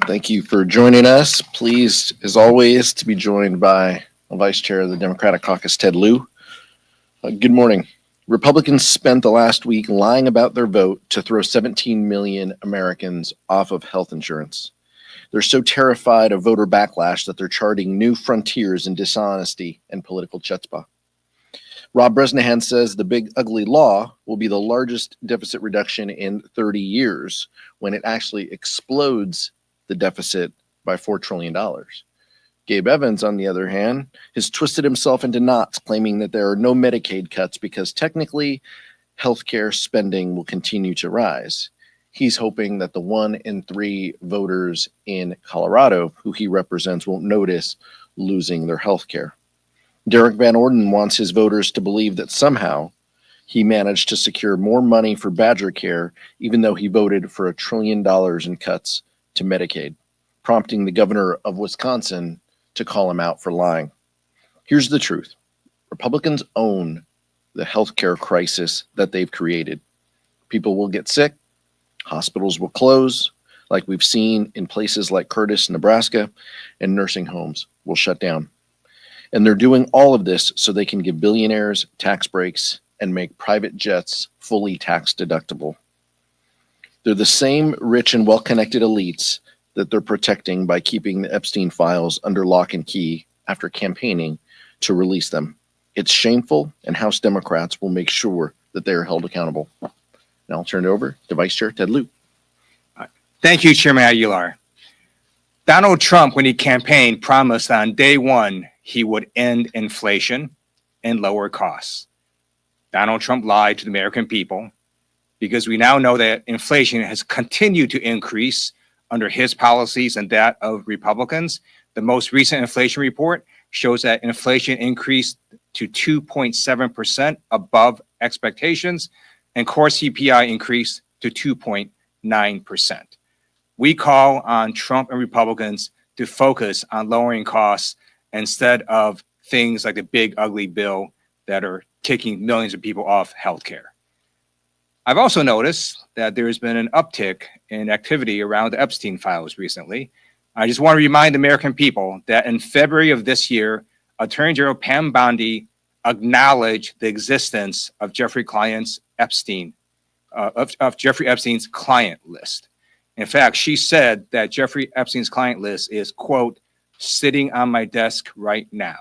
Thank you for joining us. Pleased, as always, to be joined by the Vice Chair of the Democratic Caucus, Ted Lieu. Good morning. Republicans spent the last week lying about their vote to throw 17 million Americans off of health insurance. They're so terrified of voter backlash that they're charting new frontiers in dishonesty and political chutzpah. Rob Bresnahan says the big ugly law will be the largest deficit reduction in 30 years when it actually explodes the deficit by $4 trillion. Gabe Evans, on the other hand, has twisted himself into knots, claiming that there are no Medicaid cuts because technically healthcare spending will continue to rise. He's hoping that the 1 in 3 voters in Colorado who he represents won't notice losing their healthcare. Derek Van Orden wants his voters to believe that somehow he managed to secure more money for Badger Care, even though he voted for $1 trillion in cuts to Medicaid, prompting the governor of Wisconsin to call him out for lying. Here's the truth. Republicans own the healthcare crisis that they've created. People will get sick, hospitals will close, like we've seen in places like Curtis, Nebraska, and nursing homes will shut down. And they're doing all of this so they can give billionaires tax breaks and make private jets fully tax deductible. They're the same rich and well-connected elites that they're protecting by keeping the Epstein files under lock and key after campaigning to release them. It's shameful, and House Democrats will make sure that they are held accountable. Now I'll turn it over to Vice Chair Ted Lieu. Thank you, Chairman Aguilar. Donald Trump, when he campaigned, promised on day one he would end inflation and lower costs. Donald Trump lied to the American people because we now know that inflation has continued to increase under his policies and that of Republicans. The most recent inflation report shows that inflation increased to 2.7% above expectations, and core CPI increased to 2.9%. We call on Trump and Republicans to focus on lowering costs instead of things like the big ugly bill that are kicking millions of people off healthcare. I've also noticed that there's been an uptick in activity around the Epstein files recently. I just want to remind the American people that in February of this year, Attorney General Pam Bondi acknowledged the existence of Jeffrey Epstein's client list. In fact, she said that Jeffrey Epstein's client list is, quote, sitting on my desk right now.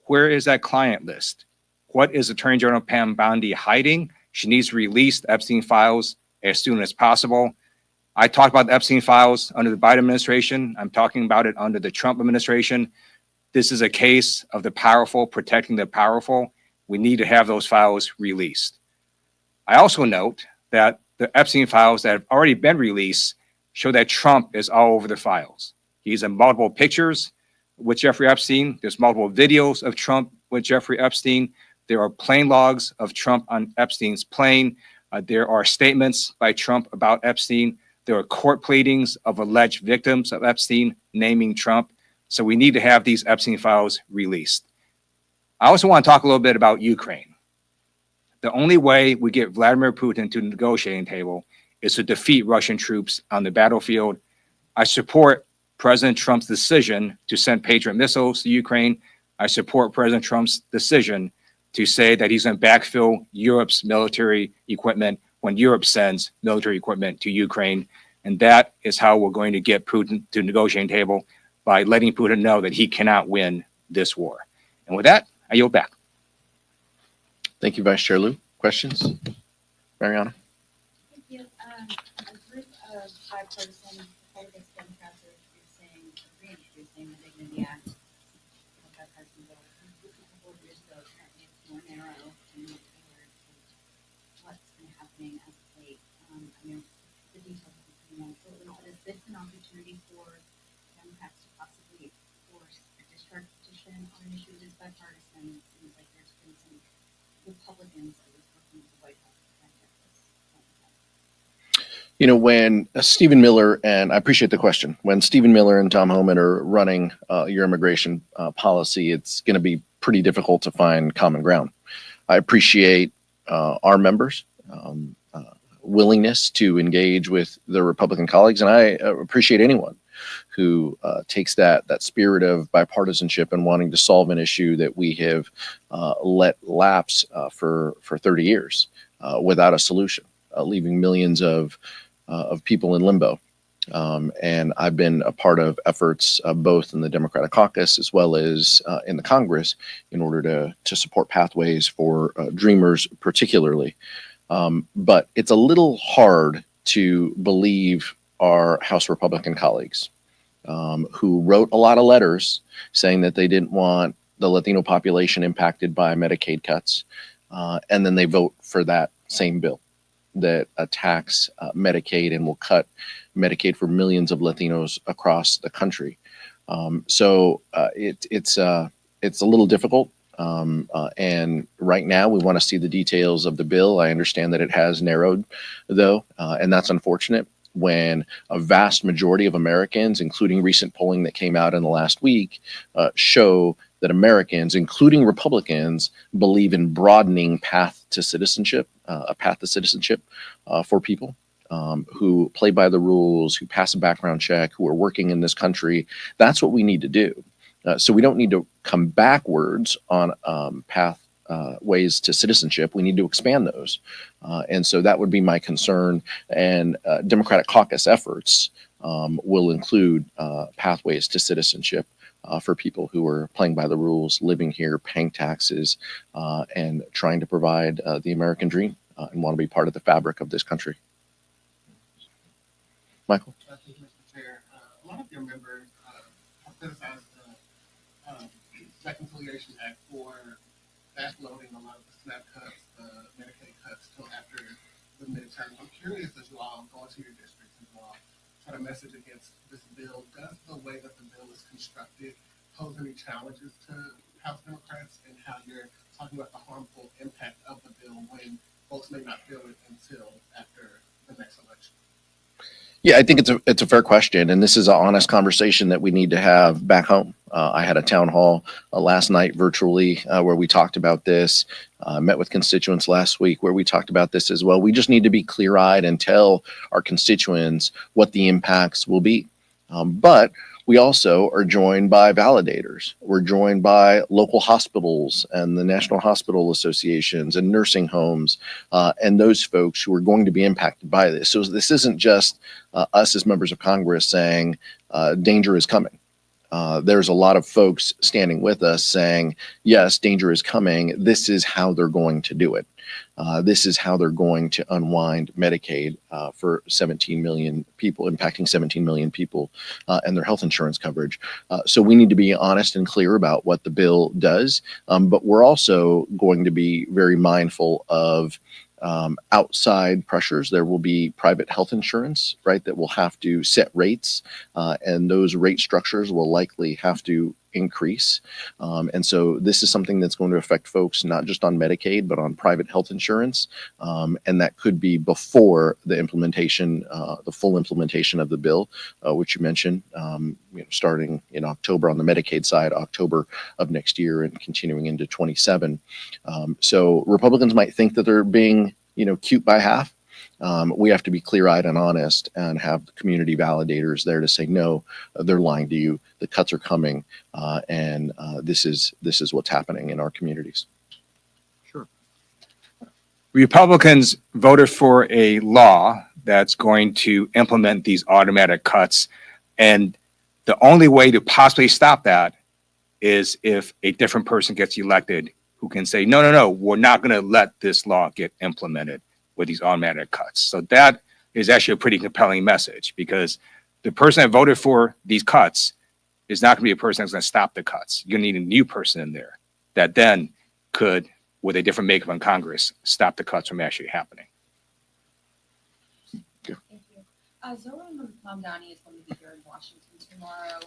Where is that client list? What is Attorney General Pam Bondi hiding? She needs to release the Epstein files as soon as possible. I talked about the Epstein files under the Biden administration. I'm talking about it under the Trump administration. This is a case of the powerful protecting the powerful. We need to have those files released. I also note that the Epstein files that have already been released show that Trump is all over the files. He's in multiple pictures with Jeffrey Epstein. There's multiple videos of Trump with Jeffrey Epstein. There are plane logs of Trump on Epstein's plane. There are statements by Trump about Epstein. There are court pleadings of alleged victims of Epstein naming Trump. So we need to have these Epstein files released. I also want to talk a little bit about Ukraine. The only way we get Vladimir Putin to the negotiating table is to defeat Russian troops on the battlefield. I support President Trump's decision to send Patriot missiles to Ukraine. I support President Trump's decision to say that he's going to backfill Europe's military equipment when Europe sends military equipment to Ukraine. And that is how we're going to get Putin to the negotiating table, by letting Putin know that he cannot win this war. And with that, I yield back. Thank you, Vice Chair Lieu. Questions? Mariana? Thank you. A group of bipartisan Republicans, Democrats are reintroducing the Dignity Act. Bipartisan bill. A couple of years ago, apparently it's more narrow and more tailored to what's been happening as of late. I know the details of the shortly, but is this an opportunity for Democrats to possibly force a discharge petition on an issue that's bipartisan? It seems like there's been some Republicans that was working with the White House to try to get this. You know, when Stephen Miller, and I appreciate the question, when Stephen Miller and Tom Homan are running your immigration policy, it's going to be pretty difficult to find common ground. I appreciate our members willingness to engage with their Republican colleagues, and I appreciate anyone who takes that spirit of bipartisanship and wanting to solve an issue that we have let lapse for 30 years without a solution, leaving millions of people in limbo. And I've been a part of efforts both in the Democratic Caucus as well as in the Congress in order to support pathways for dreamers particularly. But it's a little hard to believe our House Republican colleagues who wrote a lot of letters saying that they didn't want the Latino population impacted by Medicaid cuts, and then they vote for that same bill that attacks Medicaid and will cut Medicaid for millions of Latinos across the country. So it's a little difficult. And right now we want to see the details of the bill. I understand that it has narrowed, though, and that's unfortunate when a vast majority of Americans, including recent polling that came out in the last week, show that Americans, including Republicans, believe in broadening path to citizenship, a path to citizenship for people who play by the rules, who pass a background check, who are working in this country. That's what we need to do. So we don't need to come backwards on ways to citizenship. We need to expand those. And so that would be my concern. And Democratic caucus efforts will include pathways to citizenship for people who are playing by the rules, living here, paying taxes, and trying to provide the American dream and want to be part of the fabric of this country. Michael? Thank you, Mr. Chair. A lot of your members have criticized the Reconciliation Act for backloading a lot of the SNAP cuts, the Medicaid cuts, till after the midterm. I'm curious, as you all go into your districts and you all try to message against this bill, does the way that the bill is constructed pose any challenges to House Democrats and how you're talking about the harmful impact of the bill when folks may not feel it until after the next election? Yeah, I think it's a fair question, and this is an honest conversation that we need to have back home. I had a town hall last night virtually where we talked about this. Met with constituents last week where we talked about this as well. We just need to be clear-eyed and tell our constituents what the impacts will be. But we also are joined by validators. We're joined by local hospitals and the National Hospital Associations and nursing homes and those folks who are going to be impacted by this. So this isn't just us as members of Congress saying danger is coming. There's a lot of folks standing with us saying, yes, danger is coming. This is how they're going to do it. This is how they're going to unwind Medicaid for 17 million people, impacting 17 million people and their health insurance coverage. So we need to be honest and clear about what the bill does. But we're also going to be very mindful of outside pressures. There will be private health insurance, right, that will have to set rates, and those rate structures will likely have to increase. And so this is something that's going to affect folks not just on Medicaid, but on private health insurance. And that could be before the implementation, the full implementation of the bill, which you mentioned, starting in October on the Medicaid side, October of next year and continuing into 27. So Republicans might think that they're being, cute by half. We have to be clear-eyed and honest and have community validators there to say, no, they're lying to you. The cuts are coming, and this is what's happening in our communities. Sure. Republicans voted for a law that's going to implement these automatic cuts, and the only way to possibly stop that is if a different person gets elected who can say, no, we're not going to let this law get implemented with these automatic cuts. So that is actually a pretty compelling message, because the person that voted for these cuts is not going to be a person that's going to stop the cuts. You're going to need a new person in there that then could, with a different makeup in Congress, stop the cuts from actually happening. Thank you. Zoe Mamdani is going to be here in Washington tomorrow,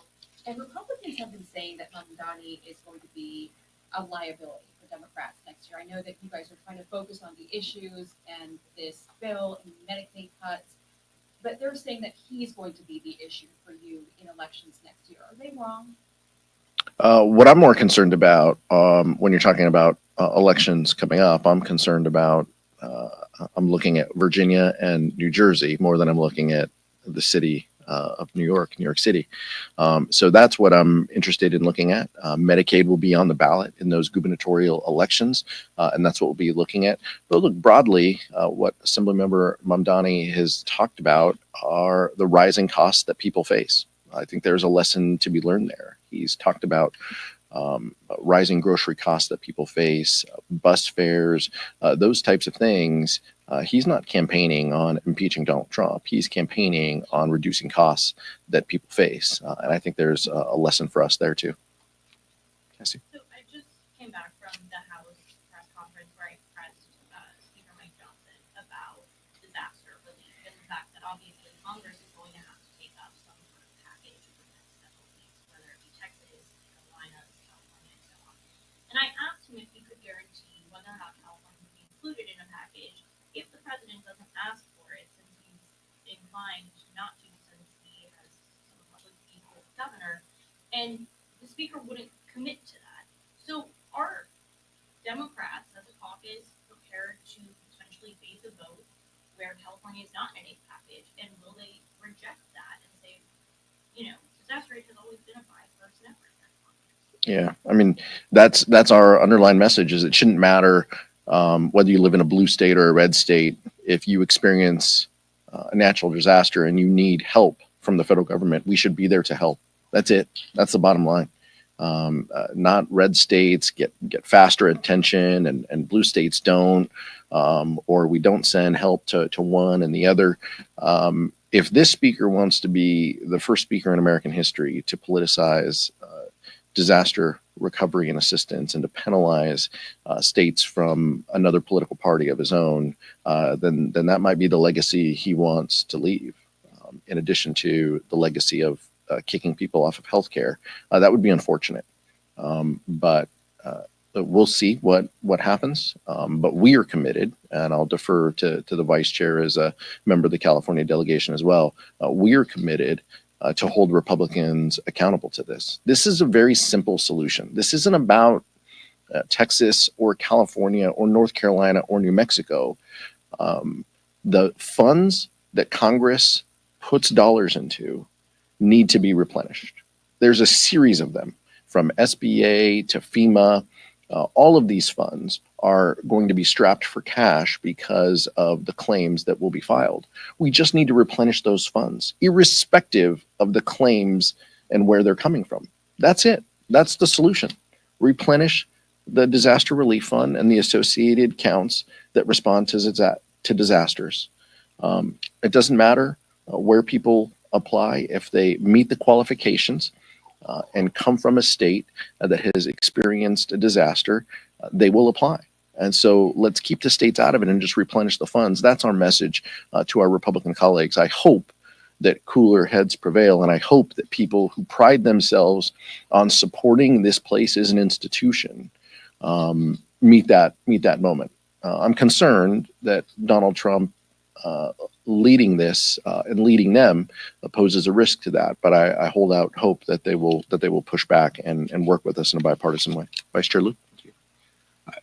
and Republicans have been saying that Mamdani is going to be a liability for Democrats next year. I know that you guys are trying to focus on the issues and this bill and Medicaid cuts, but they're saying that he's going to be the issue for you in elections next year. Are they wrong? What I'm more concerned about when you're talking about elections coming up, I'm concerned about I'm looking at Virginia and New Jersey more than I'm looking at the city of New York City. So that's what I'm interested in looking at. Medicaid will be on the ballot in those gubernatorial elections, and that's what we'll be looking at. But look broadly, what Assemblymember Mamdani has talked about are the rising costs that people face. I think there's a lesson to be learned there. He's talked about rising grocery costs that people face, bus fares, those types of things. He's not campaigning on impeaching Donald Trump. He's campaigning on reducing costs that people face. And I think there's a lesson for us there too. Cassie? So I just came back from the House press conference where I pressed Speaker Mike Johnson about disaster relief and the fact that obviously Congress is going to have to take up some sort of package for the next several weeks, whether it be Texas, Carolina, California, and so on. And I asked him if he could guarantee whether or not California would be included in a package if the president doesn't ask for it, since he's inclined not to, since he has some public equal governor. And the speaker wouldn't commit to that. So are Democrats as a caucus prepared to potentially face a vote where California is not in a package? And will they reject that and say, disaster rate has always been a bipartisan effort? Yeah, I mean, that's our underlying message is it shouldn't matter whether you live in a blue state or a red state. If you experience a natural disaster and you need help from the federal government, we should be there to help. That's it. That's the bottom line. Not red states get faster attention and blue states don't, or we don't send help to one and the other. If this speaker wants to be the first speaker in American history to politicize disaster recovery and assistance and to penalize states from another political party of his own, then that might be the legacy he wants to leave. In addition to the legacy of kicking people off of healthcare, that would be unfortunate. But we'll see what happens. But we are committed, and I'll defer to the vice chair as a member of the California delegation as well. We are committed to hold Republicans accountable to this. This is a very simple solution. This isn't about Texas or California or North Carolina or New Mexico. The funds that Congress puts dollars into need to be replenished. There's a series of them, from SBA to FEMA. All of these funds are going to be strapped for cash because of the claims that will be filed. We just need to replenish those funds, irrespective of the claims and where they're coming from. That's it. That's the solution. Replenish the disaster relief fund and the associated counts that respond to disasters. It doesn't matter where people apply. If they meet the qualifications and come from a state that has experienced a disaster, they will apply. And so let's keep the states out of it and just replenish the funds. That's our message to our Republican colleagues. I hope that cooler heads prevail, and I hope that people who pride themselves on supporting this place as an institution meet that moment. I'm concerned that Donald Trump leading this and leading them poses a risk to that. But I hold out hope that they will push back and work with us in a bipartisan way. Vice Chair Lieu.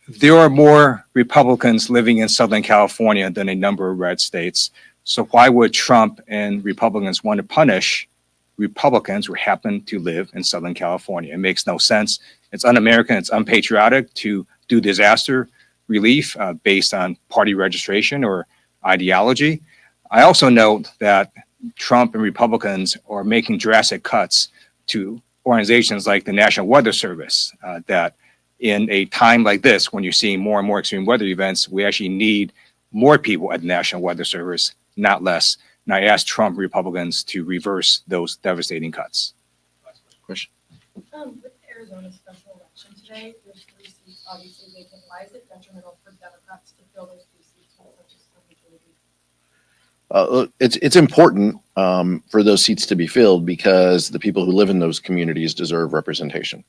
There are more Republicans living in Southern California than a number of red states. So why would Trump and Republicans want to punish Republicans who happen to live in Southern California? It makes no sense. It's un-American. It's unpatriotic to do disaster relief based on party registration or ideology. I also note that Trump and Republicans are making drastic cuts to organizations like the National Weather Service, that in a time like this, when you're seeing more and more extreme weather events, we actually need more people at the National Weather Service, not less. And I asked Trump Republicans to reverse those devastating cuts. Question. With Arizona's special election today, there's 3 seats obviously vacant. Why is it detrimental for Democrats to fill those 3 seats with such a majority? It's important for those seats to be filled because the people who live in those communities deserve representation.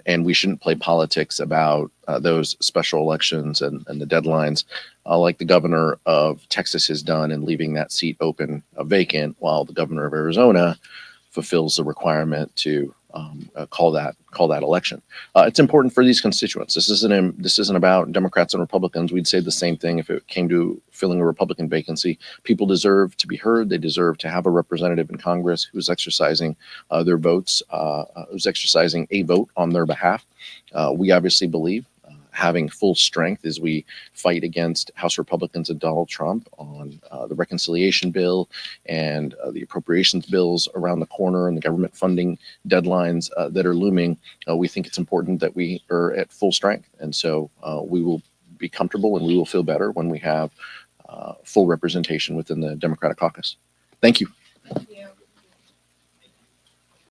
And we shouldn't play politics about those special elections and the deadlines like the governor of Texas has done in leaving that seat open vacant, while the governor of Arizona fulfills the requirement to call that election. It's important for these constituents. This isn't about Democrats and Republicans. We'd say the same thing if it came to filling a Republican vacancy. People deserve to be heard. They deserve to have a representative in Congress who's exercising their votes, who's exercising a vote on their behalf. We obviously believe having full strength as we fight against House Republicans and Donald Trump on the reconciliation bill and the appropriations bills around the corner and the government funding deadlines that are looming. We think it's important that we are at full strength. And so we will be comfortable and we will feel better when we have full representation within the Democratic caucus. Thank you. Thank you.